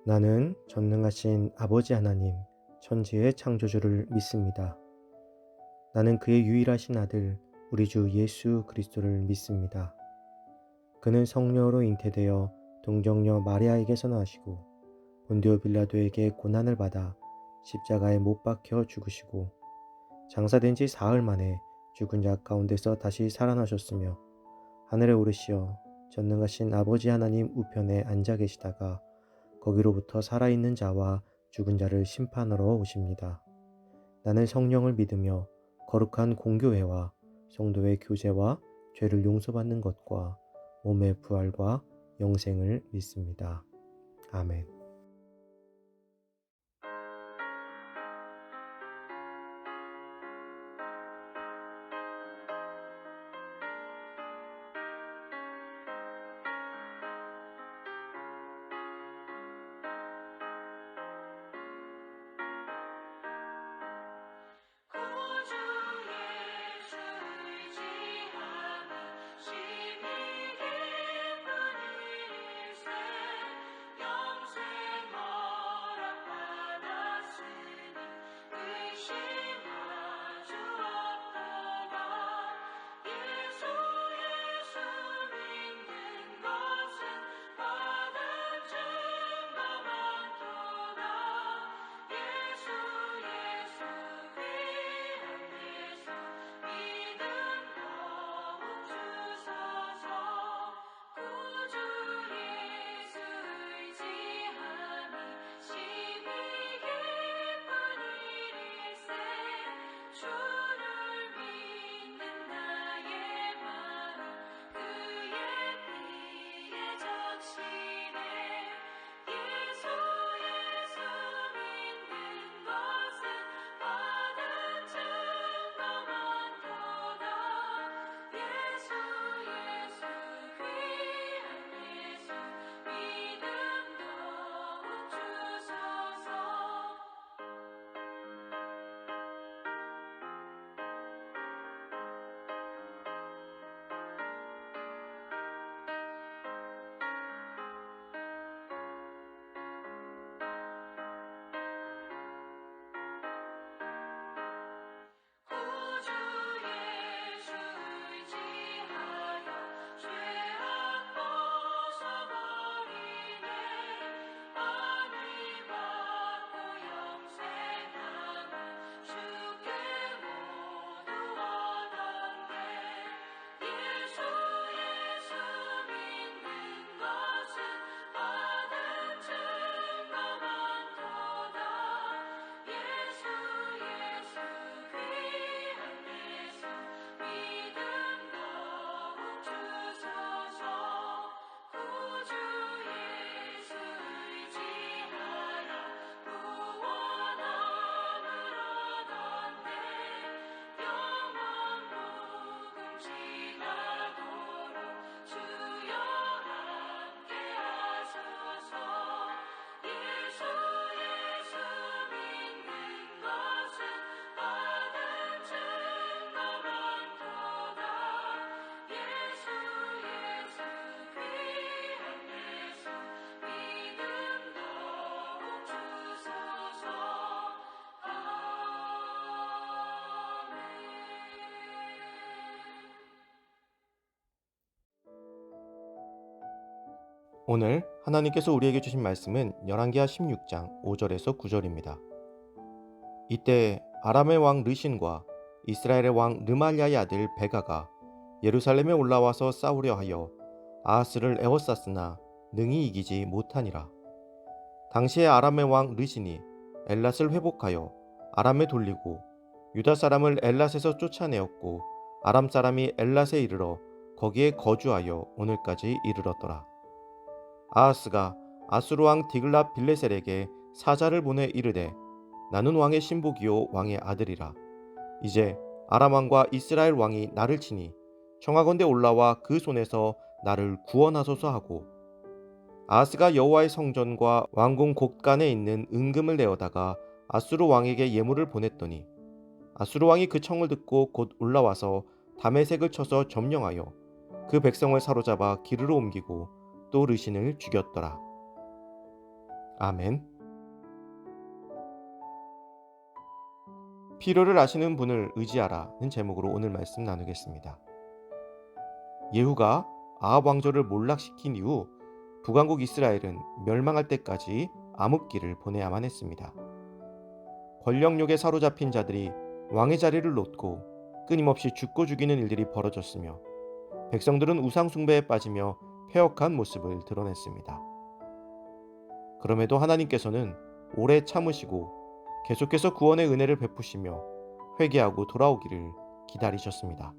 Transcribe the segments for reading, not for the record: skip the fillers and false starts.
나는 전능하신 아버지 하나님, 천지의 창조주를 믿습니다. 나는 그의 유일하신 아들, 우리 주 예수 그리스도를 믿습니다. 그는 성령으로 잉태되어 동정녀 마리아에게서 나시고 본디오 빌라도에게 고난을 받아 십자가에 못 박혀 죽으시고 장사된 지 사흘 만에 죽은 자 가운데서 다시 살아나셨으며 하늘에 오르시어 전능하신 아버지 하나님 우편에 앉아 계시다가 거기로부터 살아있는 자와 죽은 자를 심판하러 오십니다. 나는 성령을 믿으며 거룩한 공교회와 성도의 교제와 죄를 용서받는 것과 몸의 부활과 영생을 믿습니다. 아멘. 구주 예수 의지하며 심히 기쁜 일세 영생 허락받았으니 의심하주 없도다. 예수 믿는 것은 받은 증거 많도다. 예수 귀한 예수 믿음 더욱 주소서. 구주 예수 의지함이 심히 기쁜 일일세 주를 믿는 나의 마음 그의 피에 적시네. 예수 믿는 것은 받은 증거 많도다. 예수 귀한 예수 믿음 더욱 주소서. 구주 예수 의지하여 죄악 벗어버리네. 안위 받고 영생함을 주께 모두 얻었네. 예수 믿는 것은 받은 증거 많도다. 예수 귀한 예수 믿음 더욱 주소서. 구주 예수 의지하여 구원함을 얻었네. 영원 무금지나도록 주여 함께 하소서. 예수 믿는 것은 받은 증거 많도다. 예수 귀한 예수 믿음 더욱 주소서. 오늘 하나님께서 우리에게 주신 말씀은 열왕기하 16장 5절에서 9절입니다. 이때 아람의 왕 르신과 이스라엘의 왕 르말야의 아들 베가가 예루살렘에 올라와서 싸우려 하여 아하스를 에워쌌으나 능히 이기지 못하니라. 당시에 아람의 왕 르신이 엘랏을 회복하여 아람에 돌리고 유다 사람을 엘랏에서 쫓아내었고 아람 사람이 엘랏에 이르러 거기에 거주하여 오늘까지 이르렀더라. 아하스가 아수르 왕 디글랏 빌레셀에게 사자를 보내 이르되 나는 왕의 신복이요 왕의 아들이라. 이제 아람 왕과 이스라엘 왕이 나를 치니 청하건대 올라와 그 손에서 나를 구원하소서 하고 아하스가 여호와의 성전과 왕궁 곳간에 있는 은금을 내어다가 아수르 왕에게 예물을 보냈더니 아수르 왕이 그 청을 듣고 곧 올라와서 다메섹을 쳐서 점령하여 그 백성을 사로잡아 기르로 옮기고 또 르신을 죽였더라. 아멘. 필요를 아시는 분을 의지하라는 제목으로 오늘 말씀 나누겠습니다. 예후가 아합 왕조를 몰락시킨 이후 북왕국 이스라엘은 멸망할 때까지 암흑기를 보내야만 했습니다. 권력욕에 사로잡힌 자들이 왕의 자리를 놓고 끊임없이 죽고 죽이는 일들이 벌어졌으며 백성들은 우상 숭배에 빠지며 패역한 모습을 드러냈습니다. 그럼에도 하나님께서는 오래 참으시고 계속해서 구원의 은혜를 베푸시며 회개하고 돌아오기를 기다리셨습니다.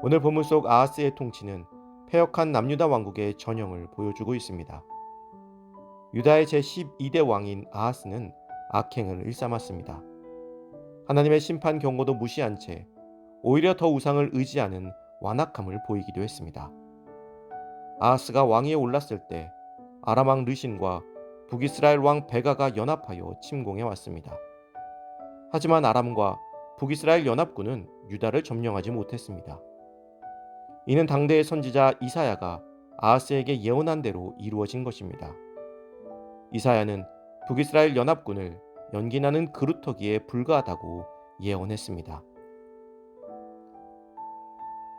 오늘 본문 속 아하스의 통치는 패역한 남유다 왕국의 전형을 보여주고 있습니다. 유다의 제12대 왕인 아하스는 악행을 일삼았습니다. 하나님의 심판 경고도 무시한 채 오히려 더 우상을 의지하는 완악함을 보이기도 했습니다. 아하스가 왕위에 올랐을 때 아람 왕 르신과 북이스라엘 왕 베가가 연합하여 침공해 왔습니다. 하지만 아람과 북이스라엘 연합군은 유다를 점령하지 못했습니다. 이는 당대의 선지자 이사야가 아하스에게 예언한 대로 이루어진 것입니다. 이사야는 북이스라엘 연합군을 연기나는 그루터기에 불과하다고 예언했습니다.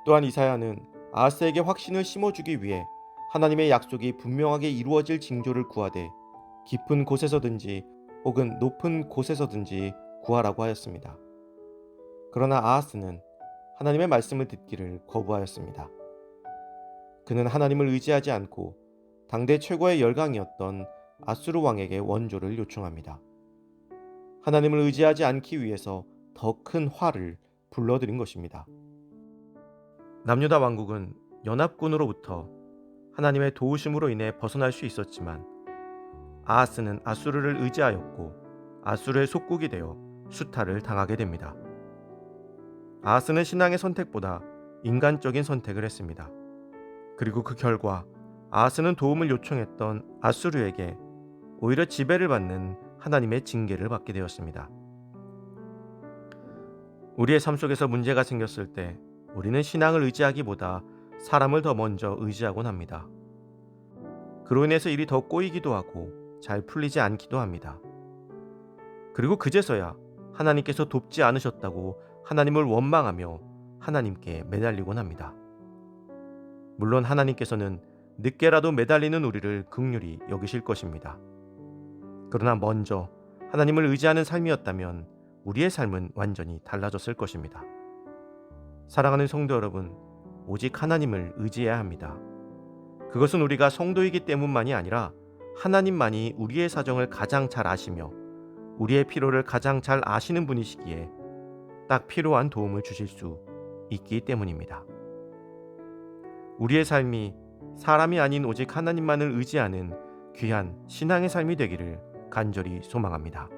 또한 이사야는 아하스에게 확신을 심어주기 위해 하나님의 약속이 분명하게 이루어질 징조를 구하되 깊은 곳에서든지 혹은 높은 곳에서든지 구하라고 하였습니다. 그러나 아하스는 하나님의 말씀을 듣기를 거부하였습니다. 그는 하나님을 의지하지 않고 당대 최고의 열강이었던 아수르 왕에게 원조를 요청합니다. 하나님을 의지하지 않기 위해서 더 큰 화를 불러들인 것입니다. 남유다 왕국은 연합군으로부터 하나님의 도우심으로 인해 벗어날 수 있었지만 아하스는 아수르를 의지하였고 아수르의 속국이 되어 수탈을 당하게 됩니다. 아하스는 신앙의 선택보다 인간적인 선택을 했습니다. 그리고 그 결과 아하스는 도움을 요청했던 아수르에게 오히려 지배를 받는 하나님의 징계를 받게 되었습니다. 우리의 삶 속에서 문제가 생겼을 때 우리는 신앙을 의지하기보다 사람을 더 먼저 의지하곤 합니다. 그로 인해서 일이 더 꼬이기도 하고 잘 풀리지 않기도 합니다. 그리고 그제서야 하나님께서 돕지 않으셨다고 하나님을 원망하며 하나님께 매달리곤 합니다. 물론 하나님께서는 늦게라도 매달리는 우리를 긍휼히 여기실 것입니다. 그러나 먼저 하나님을 의지하는 삶이었다면 우리의 삶은 완전히 달라졌을 것입니다. 사랑하는 성도 여러분, 오직 하나님을 의지해야 합니다. 그것은 우리가 성도이기 때문만이 아니라 하나님만이 우리의 사정을 가장 잘 아시며 우리의 필요를 가장 잘 아시는 분이시기에 딱 필요한 도움을 주실 수 있기 때문입니다. 우리의 삶이 사람이 아닌 오직 하나님만을 의지하는 귀한 신앙의 삶이 되기를 간절히 소망합니다.